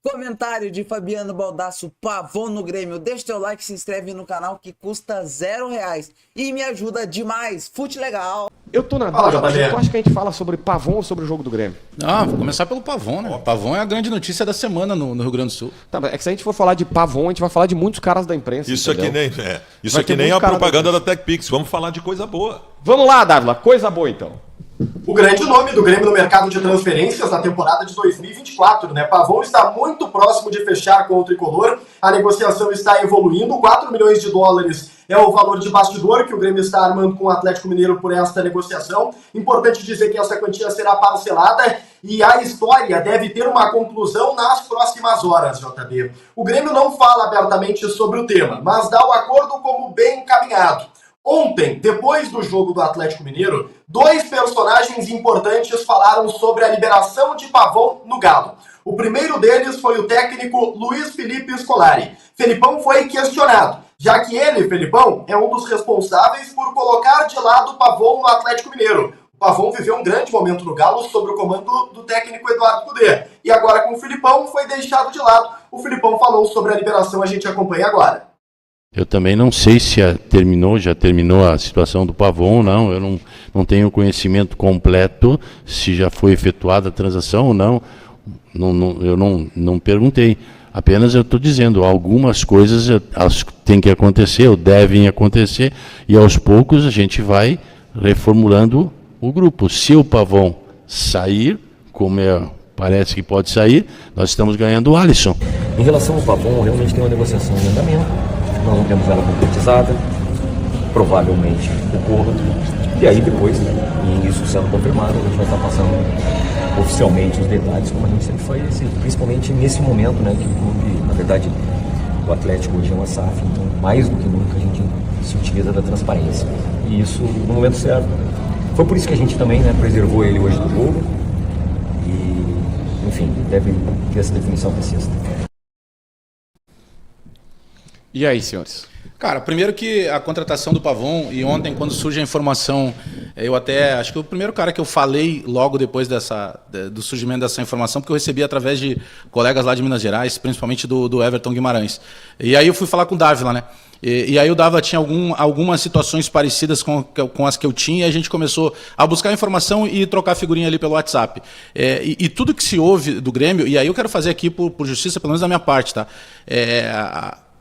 Comentário de Fabiano Baldasso, Pavon no Grêmio. Deixa teu like, se inscreve no canal que custa R$0 e me ajuda demais. Fute legal. Eu tô na dúvida, tu acha que a gente fala sobre Pavon ou sobre o jogo do Grêmio? Ah, vou começar pelo Pavon, né? Pavon é a grande notícia da semana no Rio Grande do Sul. Tá, é que se a gente for falar de Pavon, a gente vai falar de muitos caras da imprensa. Isso entendeu? Isso aqui nem a propaganda da TechPix. Vamos falar de coisa boa. Vamos lá, Dávila, coisa boa então. O grande nome do Grêmio no mercado de transferências na temporada de 2024, né? Pavon está muito próximo de fechar com o tricolor. A negociação está evoluindo. 4 milhões de dólares é o valor de bastidor que o Grêmio está armando com o Atlético Mineiro por esta negociação. Importante dizer que essa quantia será parcelada e a história deve ter uma conclusão nas próximas horas, JB. O Grêmio não fala abertamente sobre o tema, mas dá o acordo como bem encaminhado. Ontem, depois do jogo do Atlético Mineiro, 2 personagens importantes falaram sobre a liberação de Pavon no Galo. O primeiro deles foi o técnico Luiz Felipe Scolari. Felipão foi questionado, já que ele, Felipão, é um dos responsáveis por colocar de lado o Pavon no Atlético Mineiro. O Pavon viveu um grande momento no Galo sob o comando do técnico Eduardo Cudê. E agora com o Felipão foi deixado de lado. O Felipão falou sobre a liberação, a gente acompanha agora. Eu também não sei se já terminou a situação do Pavon ou não. Eu não tenho conhecimento completo se já foi efetuada a transação ou não. Eu não perguntei. Apenas eu estou dizendo, algumas coisas têm que acontecer, ou devem acontecer, e aos poucos a gente vai reformulando o grupo. Se o Pavon sair, como parece que pode sair, nós estamos ganhando o Alisson. Em relação ao Pavon, realmente tem uma negociação em andamento. Não temos ela concretizada, provavelmente ocorra. E aí depois, e isso sendo confirmado, a gente vai estar passando oficialmente os detalhes, como a gente sempre faz, principalmente nesse momento, né, que o clube, na verdade, o Atlético hoje é uma SAF, então mais do que nunca a gente se utiliza da transparência. E isso no momento certo. Foi por isso que a gente também, né, preservou ele hoje do jogo. E, enfim, deve ter essa definição para sexta. E aí, senhores? Cara, primeiro que a contratação do Pavon, e ontem quando surge a informação, eu até, acho que o primeiro cara que eu falei logo depois do surgimento dessa informação, porque eu recebi através de colegas lá de Minas Gerais, principalmente do Everton Guimarães. E aí eu fui falar com o Dávila, né? E aí o Dávila tinha algumas situações parecidas com as que eu tinha, e a gente começou a buscar informação e trocar figurinha ali pelo WhatsApp. E tudo que se ouve do Grêmio, e aí eu quero fazer aqui por justiça, pelo menos da minha parte, tá?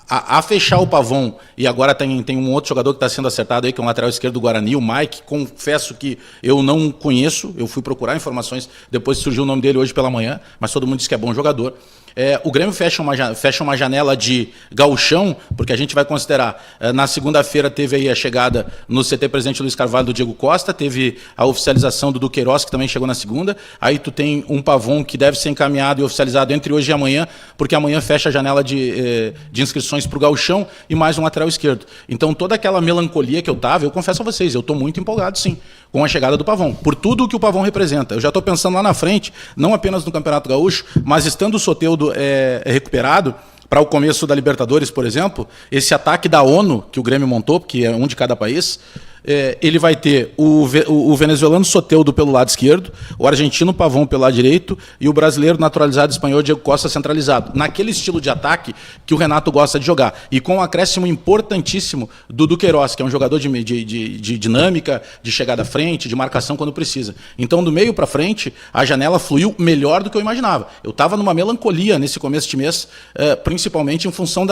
A fechar o Pavon, e agora tem um outro jogador que está sendo acertado aí, que é um lateral esquerdo do Guarani, o Mike. Confesso que eu não conheço, eu fui procurar informações, depois surgiu o nome dele hoje pela manhã, mas todo mundo diz que é bom jogador. O Grêmio fecha uma janela de gauchão, porque a gente vai considerar, na segunda-feira teve aí a chegada no CT Presidente Luiz Carvalho do Diego Costa, teve a oficialização do Duqueiroz, que também chegou na segunda, aí tu tem um Pavon que deve ser encaminhado e oficializado entre hoje e amanhã, porque amanhã fecha a janela de inscrições para o gauchão e mais um lateral esquerdo. Então toda aquela melancolia que eu tava, eu confesso a vocês, eu estou muito empolgado sim, com a chegada do Pavon, por tudo o que o Pavon representa. Eu já estou pensando lá na frente, não apenas no Campeonato Gaúcho, mas estando o Soteldo recuperado para o começo da Libertadores, por exemplo, esse ataque da ONU que o Grêmio montou, que é um de cada país, ele vai ter o venezuelano Soteldo pelo lado esquerdo, o argentino Pavon pelo lado direito e o brasileiro naturalizado espanhol Diego Costa centralizado, naquele estilo de ataque que o Renato gosta de jogar, e com um acréscimo importantíssimo do Duqueiroz, que é um jogador de dinâmica, de chegada à frente, de marcação quando precisa. Então, do meio para frente, a janela fluiu melhor do que eu imaginava. Eu estava numa melancolia nesse começo de mês, principalmente em função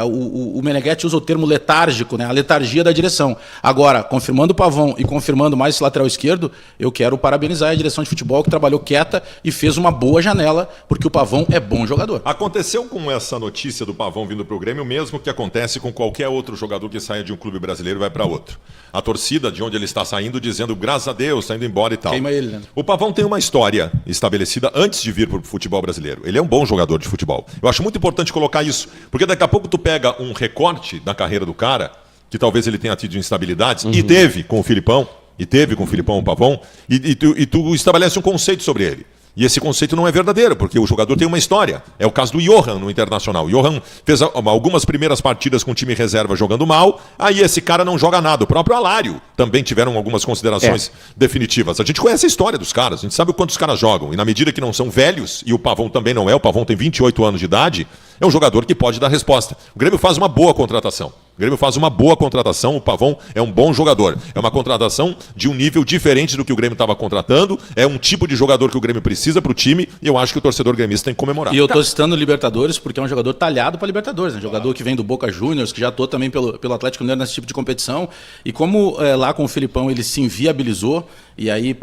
o Meneghetti usa o termo letárgico, né? A letargia da direção. Agora, confirmando o Pavon e confirmando mais esse lateral esquerdo, eu quero parabenizar a direção de futebol que trabalhou quieta e fez uma boa janela, porque o Pavon é bom jogador. Aconteceu com essa notícia do Pavon vindo para o Grêmio, mesmo que acontece com qualquer outro jogador que saia de um clube brasileiro e vai para outro. A torcida de onde ele está saindo dizendo graças a Deus, está indo embora e tal. Queima ele, né? O Pavon tem uma história estabelecida antes de vir para o futebol brasileiro. Ele é um bom jogador de futebol. Eu acho muito importante colocar isso, porque daqui a pouco tu pega um recorte da carreira do cara, que talvez ele tenha tido instabilidades, e teve com o Filipão, o Pavon, e tu estabelece um conceito sobre ele. E esse conceito não é verdadeiro, porque o jogador tem uma história. É o caso do Johan no Internacional. O Johan fez algumas primeiras partidas com o time reserva jogando mal, aí esse cara não joga nada. O próprio Alário também tiveram algumas considerações definitivas. A gente conhece a história dos caras, a gente sabe o quanto os caras jogam. E na medida que não são velhos, e o Pavão também não é, o Pavão tem 28 anos de idade, é um jogador que pode dar resposta. O Grêmio faz uma boa contratação. O Pavão é um bom jogador. É uma contratação de um nível diferente do que o Grêmio estava contratando. É um tipo de jogador que o Grêmio precisa para o time e eu acho que o torcedor gremista tem que comemorar. E eu estou citando o Libertadores porque é um jogador talhado para Libertadores, né? Jogador que vem do Boca Juniors, que já atuou também pelo Atlético Mineiro nesse tipo de competição. E como lá com o Filipão ele se inviabilizou, e aí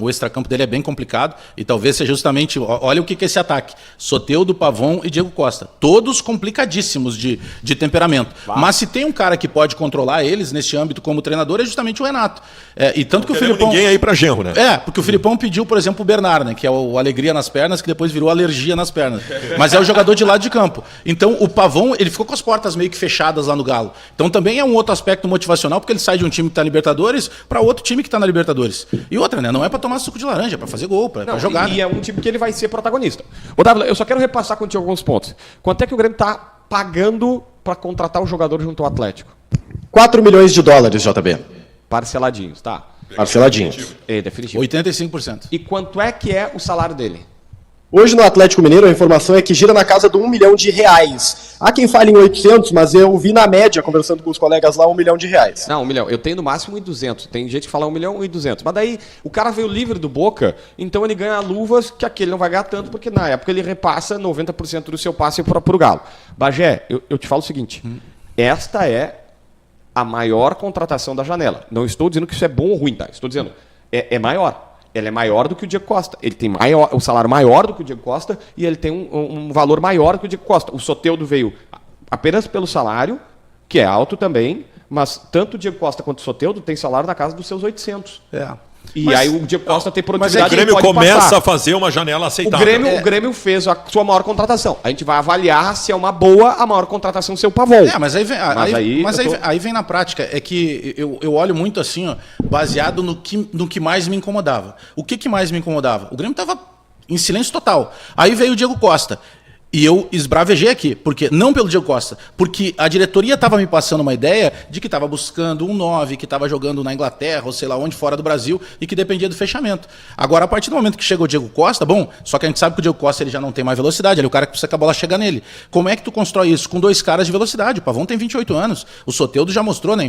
o extracampo dele é bem complicado e talvez seja justamente, olha o que é esse ataque: Soteldo, Pavão e Diego Costa, todos complicadíssimos de temperamento. Mas se tem um cara que pode controlar eles nesse âmbito como treinador é justamente o Renato. E tanto que o Filipão, ninguém aí para genro, né? Porque o Filipão pediu, por exemplo, o Bernard, né, que é o alegria nas pernas, que depois virou alergia nas pernas. Mas é o jogador de lado de campo. Então o Pavão, ele ficou com as portas meio que fechadas lá no Galo. Então também é um outro aspecto motivacional, porque ele sai de um time que está na Libertadores para outro time que está na Libertadores. E outra, né, não é para tomar suco de laranja, é para fazer gol, para jogar. E é um time que ele vai ser protagonista. Ô, Dávila, eu só quero repassar contigo alguns pontos. Quanto é que o Grêmio está pagando para contratar o jogador junto ao Atlético? 4 milhões de dólares, JB. Parceladinhos, tá? Parceladinhos. Definitivo. 85%. E quanto é que é o salário dele? Hoje no Atlético Mineiro a informação é que gira na casa de R$1 milhão. Há quem fale em 800, mas eu vi na média, conversando com os colegas lá, R$1 milhão. Não, 1 milhão. Eu tenho no máximo 1.200. Tem gente que fala 1 milhão e 200. Mas daí o cara veio livre do Boca, então ele ganha luvas que aquele não vai ganhar tanto, porque na época ele repassa 90% do seu passe para o Galo. Bagé, eu te falo o seguinte, esta é a maior contratação da janela. Não estou dizendo que isso é bom ou ruim, tá? Estou dizendo, é maior. Ela é maior do que o Diego Costa. Ele tem o salário maior do que o Diego Costa e ele tem um valor maior do que o Diego Costa. O Soteldo veio apenas pelo salário, que é alto também, mas tanto o Diego Costa quanto o Soteldo tem salário na casa dos seus 800. E aí o Diego Costa tem produtividade. Mas o Grêmio começa a fazer uma janela aceitável. O Grêmio fez a sua maior contratação. A gente vai avaliar se é uma boa a maior contratação ser o Pavão. Mas aí vem na prática. É que eu olho muito assim, ó, baseado no que mais me incomodava. O que mais me incomodava? O Grêmio estava em silêncio total. Aí veio o Diego Costa. E eu esbravejei aqui, porque não pelo Diego Costa, porque a diretoria estava me passando uma ideia de que estava buscando um 9, que estava jogando na Inglaterra, ou sei lá onde, fora do Brasil, e que dependia do fechamento. Agora, a partir do momento que chega o Diego Costa, bom, só que a gente sabe que o Diego Costa ele já não tem mais velocidade, ele é o cara que precisa que a bola chegar nele. Como é que tu constrói isso? Com dois caras de velocidade. O Pavão tem 28 anos, o Soteldo já mostrou, né,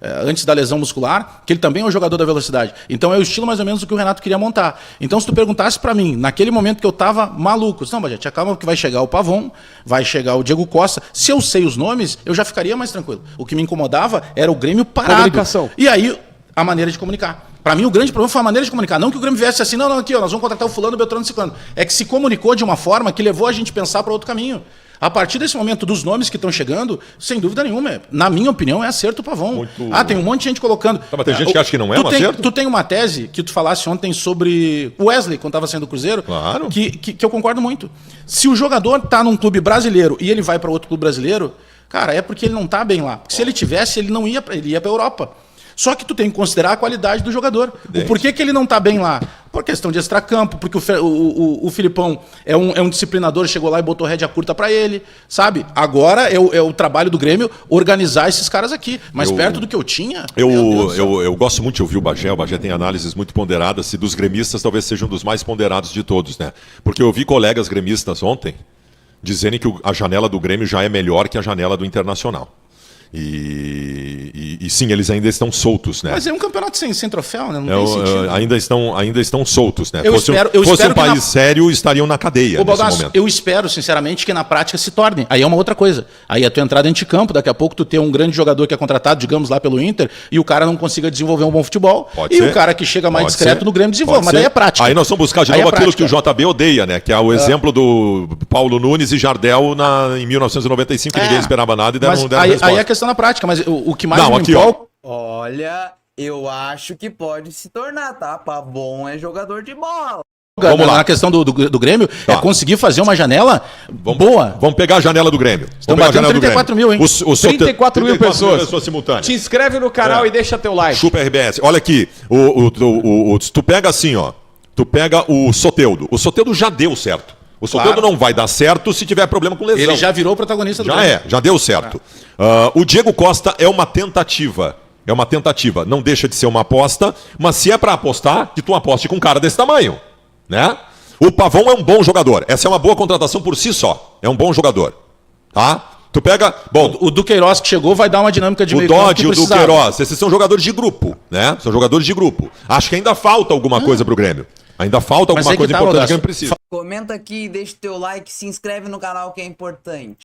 antes da lesão muscular, que ele também é um jogador da velocidade. Então é o estilo mais ou menos do que o Renato queria montar. Então se tu perguntasse para mim, naquele momento que eu estava maluco, não, Bajete, calma que vai chegar o Pavão, vai chegar o Diego Costa. Se eu sei os nomes, eu já ficaria mais tranquilo. O que me incomodava era o Grêmio parado. Comunicação. E aí, a maneira de comunicar. Para mim, o grande problema foi a maneira de comunicar. Não que o Grêmio viesse assim, não, aqui, ó, nós vamos contratar o fulano, o Beltrano, o ciclano. É que se comunicou de uma forma que levou a gente a pensar para outro caminho. A partir desse momento dos nomes que estão chegando, sem dúvida nenhuma, na minha opinião, é acerto o Pavão. Tem um monte de gente colocando. Mas tem gente que acha que não é um acerto? Tu tem uma tese que tu falasse ontem sobre o Wesley, quando estava saindo do Cruzeiro, claro, que eu concordo muito. Se o jogador está num clube brasileiro e ele vai para outro clube brasileiro, cara, é porque ele não está bem lá. Porque se ele tivesse, ele não ia, ele ia para a Europa. Só que tu tem que considerar a qualidade do jogador. O porquê que ele não está bem lá? Por questão de extracampo, porque o Filipão é um disciplinador, chegou lá e botou rédea curta para ele, sabe? Agora é o trabalho do Grêmio organizar esses caras aqui. Mas perto do que eu tinha... Eu gosto muito de ouvir o Bagé tem análises muito ponderadas, e dos gremistas talvez seja um dos mais ponderados de todos, né? Porque eu ouvi colegas gremistas ontem dizerem que a janela do Grêmio já é melhor que a janela do Internacional. E sim, eles ainda estão soltos, né? Mas é um campeonato sem troféu, né? Não tem sentido. Ainda estão soltos, né? Fosse um país sério, estariam na cadeia nesse momento. Eu espero, sinceramente, que na prática se torne. Aí é uma outra coisa. Aí é tu entrar dentro de campo, daqui a pouco tu ter um grande jogador que é contratado, digamos, lá pelo Inter, e o cara não consiga desenvolver um bom futebol. O cara que chega mais discreto no Grêmio desenvolve. Mas daí é prática. Aí nós vamos buscar de novo aquilo que o JB odeia, né? Que é o exemplo do Paulo Nunes e Jardel em 1995, que ninguém esperava nada e deram resposta. Aí é questão na prática, mas o que mais me empolga... Olha, eu acho que pode se tornar, tá? Pavão é jogador de bola. Vamos lá. Na questão do Grêmio, é conseguir fazer uma janela boa. Vamos pegar a janela do Grêmio. Estão batendo 34 mil, hein? 34 mil pessoas simultâneas. Te inscreve no canal e deixa teu like. Chupa RBS. Olha aqui, tu pega assim, ó. Tu pega o Soteldo. O Soteldo já deu certo. O Soteldo não vai dar certo se tiver problema com lesão. Ele já virou protagonista do Já Grêmio. já deu certo. O Diego Costa é uma tentativa. É uma tentativa. Não deixa de ser uma aposta, mas se é pra apostar, que tu aposte com um cara desse tamanho, né? O Pavão é um bom jogador. Essa é uma boa contratação por si só. É um bom jogador. Tá? Tu pega... Bom, O Duqueiroz que chegou vai dar uma dinâmica de o meio campo Dodge que e o precisava. Duqueiroz, esses são jogadores de grupo, né? São jogadores de grupo. Acho que ainda falta alguma coisa pro Grêmio. Ainda falta Mas alguma aí que coisa tá, importante que Rodaço. o Grêmio precisa. Comenta aqui, deixa o teu like, se inscreve no canal que é importante.